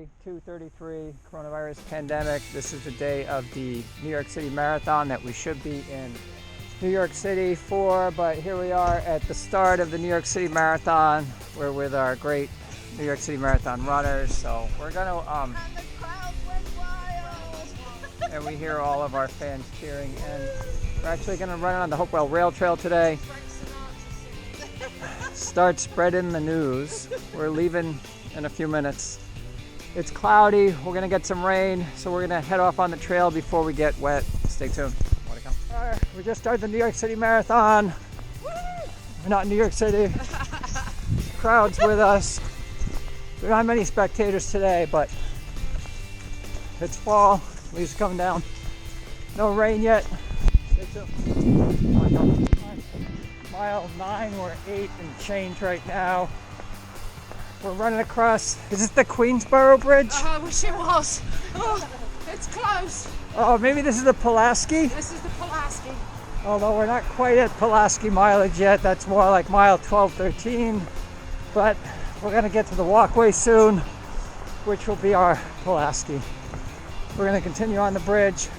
day 233, coronavirus pandemic. This is the day of the New York City Marathon that we should be in New York City for, but here we are at the start of the New York City Marathon. We're with our great New York City Marathon runners, so we're gonna and the crowd went wild. and we hear all of our fans cheering, and we're actually gonna run on the Hopewell Rail Trail today. Start spreading the news. We're leaving in a few minutes. It's cloudy, we're gonna get some rain, so we're gonna head off on the trail before we get wet. Stay tuned. More to come. All right, we just started the New York City Marathon. We're not in New York City. Crowd's with us. We don't have many spectators today, but it's fall, leaves coming down. No rain yet. Stay tuned. More to come. Mile 9, we're 8 and change right now. We're running across, is this the Queensboro Bridge? I wish it was. Oh, it's close. Oh, maybe this is the Pulaski? This is the Pulaski. Although we're not quite at Pulaski mileage yet, that's more like mile 12, 13. But we're gonna get to the walkway soon, which will be our Pulaski. We're gonna continue on the bridge,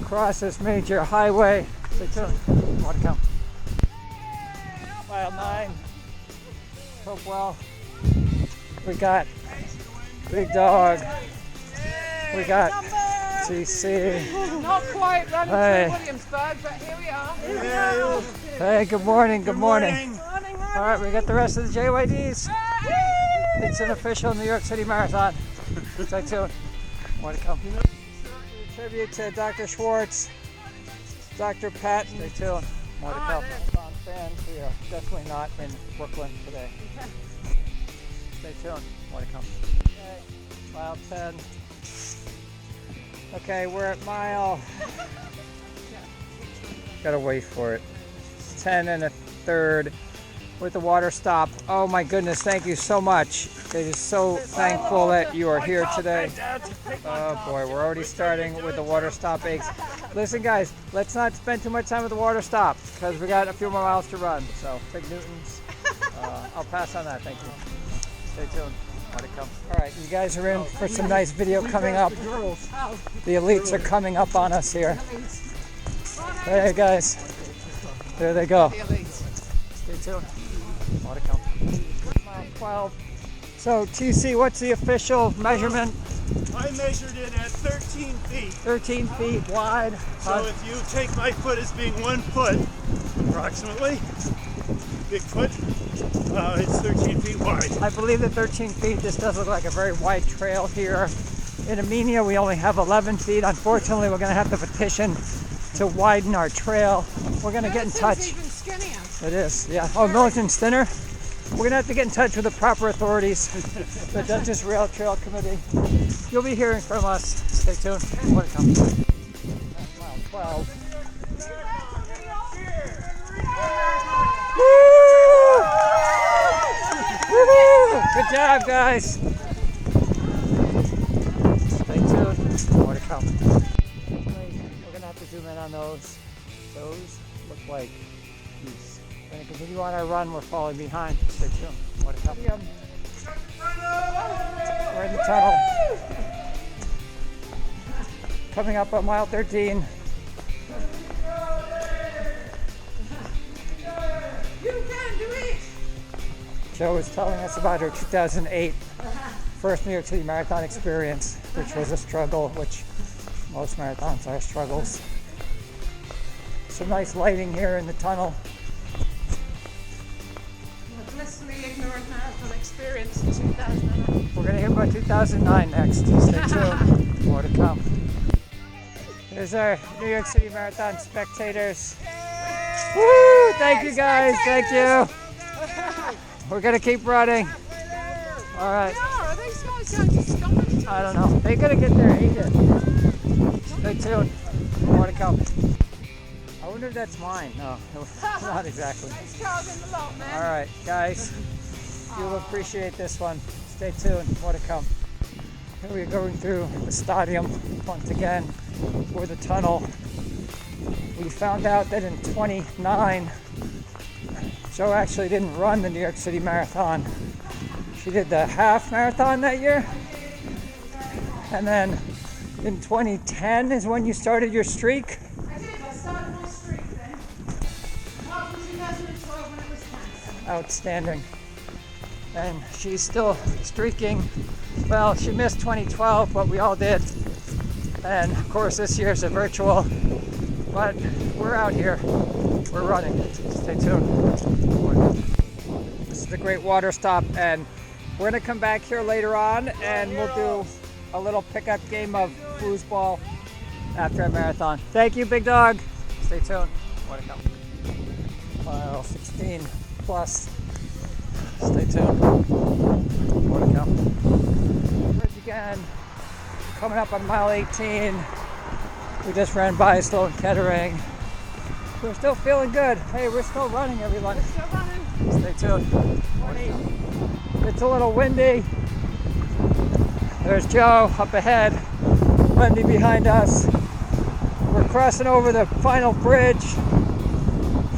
across this major highway. Stay tuned, more to come. Mile 9, Hopewell. We got Big Dog. We got CC. Not quite running Hey. through Williamsburg, but here we are. Hey, good morning, good morning. Morning, All right, we got the rest of the JYDs. It's an official New York City Marathon. Stay tuned. More to come. Tribute to Dr. Schwartz, Dr. Patton. Stay tuned. More to come. Marathon fans, we are definitely not in Brooklyn today. Stay tuned. More to come. Okay, mile 10. Okay, we're at mile. Gotta wait for it. 10 and a third with the water stop. Oh my goodness, thank you so much. It is so thankful that you are here today. Oh boy, we're already starting with the water stop aches. Listen guys, let's not spend too much time with the water stop because we got a few more miles to run. So, Big Newtons. I'll pass on that, thank you. Stay tuned. More to come. All right, you guys are in for some nice video coming up. The elites are coming up on us here. Hey guys, there they go. Stay tuned. More to come. Mile 12. So TC, what's the official measurement? I measured it at 13 feet. 13 feet wide. So if you take my foot as being 1 foot, approximately, big foot, it's 13 feet wide. I believe that 13 feet, this does look like a very wide trail here. In Armenia, we only have 11 feet. Unfortunately, we're going to have to petition to widen our trail. We're going to get in touch. Even skinnier. It is, yeah. Oh, Militan's thinner? We're going to have to get in touch with the proper authorities, the Dutchess Rail Trail Committee. You'll be hearing from us. Stay tuned. More to come. Mile 12. Woo! Woo-hoo! Good job, guys. Stay tuned. More to come. We're going to have to zoom in on those. Those look like geese. We're going to continue on our run. We're falling behind. Stay tuned. More to come. We're in the tunnel. Coming up on mile 13. You can do it. Jo was telling us about her 2008 first New York City Marathon experience, which was a struggle, which most marathons are struggles. Some nice lighting here in the tunnel. A blissfully ignorant marathon experience in 2009. We're going to hear about 2009 next. Stay tuned. More to come. Here's our New York City Marathon spectators. Woo! Thank you guys. Thank you. We're going to keep running. All right. Are these guys going to stop? I don't know. They're going to get their aid. Stay tuned. More to come. I wonder if that's mine. No, not exactly. It's cars in the lot, man. All right, guys. You'll appreciate this one. Stay tuned. More to come. Here we're going through the stadium once again, for the tunnel. We found out that in 29, Jo actually didn't run the New York City Marathon. She did the half marathon that year. And then in 2010 is when you started your streak. I did. I started my streak then. Apart from 2012 when it was cancelled. Outstanding. And she's still streaking. Well, she missed 2012, but we all did. And of course this year's a virtual, but we're out here. We're running. Stay tuned. This is the great water stop, and we're gonna come back here later on and we'll do a little pickup game of foosball after a marathon. Thank you, big dog. Stay tuned. More to come. Mile 16 plus. Stay tuned. More to come. Bridge again. Coming up on mile 18. We just ran by Sloan Kettering. We're still feeling good. Hey, we're still running, everyone. Still running. Stay tuned. More to come. It's a little windy. There's Joe up ahead, Wendy behind us. We're crossing over the final bridge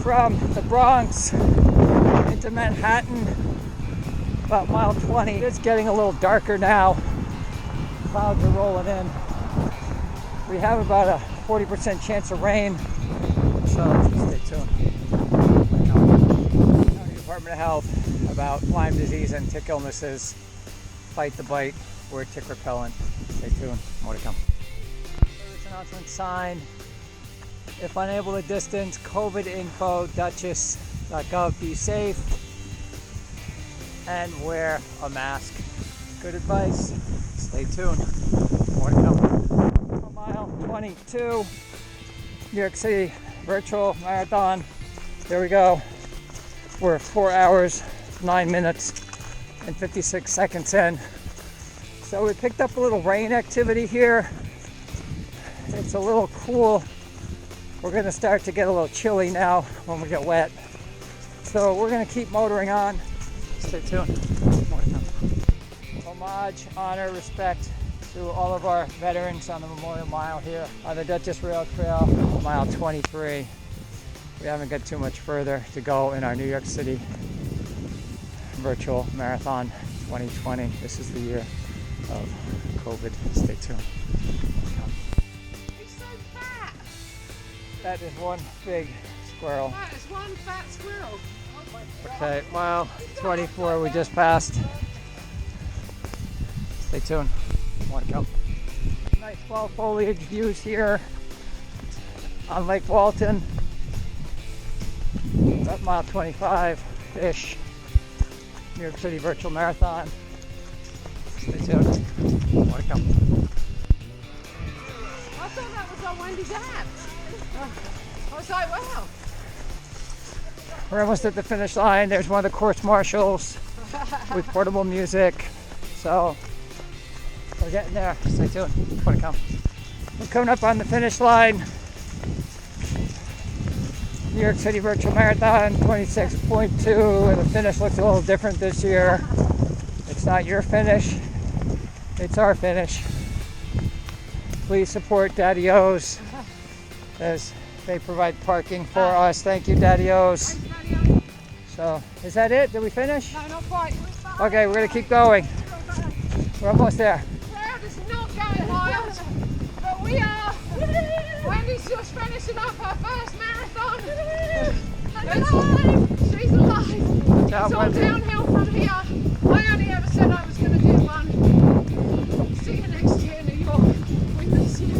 from the Bronx into Manhattan, about mile 20. It's getting a little darker now. Clouds are rolling in. We have about a 40% chance of rain, so stay tuned. County Department of Health about Lyme disease and tick illnesses. Fight the bite. We're tick repellent. Stay tuned. More to come. Service announcement sign. If unable to distance, COVID info, Dutchess.gov. Be safe and wear a mask. Good advice. Stay tuned. More to come. Mile 22, New York City virtual marathon. There we go. We're 4 hours, 9 minutes, and 56 seconds in. So we picked up a little rain activity here. It's a little cool. We're gonna start to get a little chilly now when we get wet. So we're gonna keep motoring on. Stay tuned. More to come. Homage, honor, respect to all of our veterans on the Memorial Mile here on the Dutchess Rail Trail, mile 23. We haven't got too much further to go in our New York City virtual marathon 2020. This is the year of COVID. Stay tuned. He's so fat. That is one big squirrel. That is one fat squirrel. Oh my God. Okay, mile 24 we just passed. Stay tuned. More to come. Nice fall foliage views here on Lake Walton. About mile 25-ish. New York City virtual marathon. Stay tuned. More to come. I thought that was on Wendy's app. I was like, wow. We're almost at the finish line. There's one of the course marshals with portable music. So we're getting there. Stay tuned. More to come. We're coming up on the finish line. New York City virtual marathon 26.2, and the finish looks a little different this year. It's not your finish, it's our finish. Please support Daddy O's as they provide parking for us. Thank you, Daddy O's. So, is that it? Did we finish? No, not quite. Okay, we're gonna keep going. We're almost there. Crowd is not going wild, but we are. Wendy's just finishing up her first marathon. And alive! She's alive. Good job, It's all Wendy. downhill from here. I only ever said I was going to do one. See you next year, New York. We miss you.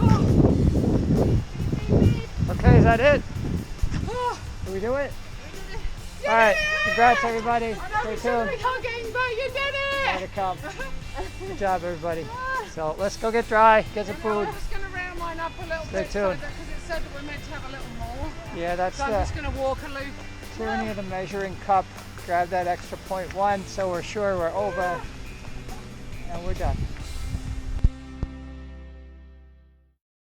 Oh. Okay, is that it? Oh. Did we do it? You All right, did it! congrats everybody. I know Stay we shouldn't tuned. be hugging, but you did More to it! come. Good job, everybody. So let's go get dry, get some I food. was going to round mine up a little Stay bit tuned. because it said that we're meant to have a little more. Yeah, that's So I'm the just going to walk a loop. tyranny of the measuring cup. Grab that extra 0.1 so we're sure we're over. And we're done.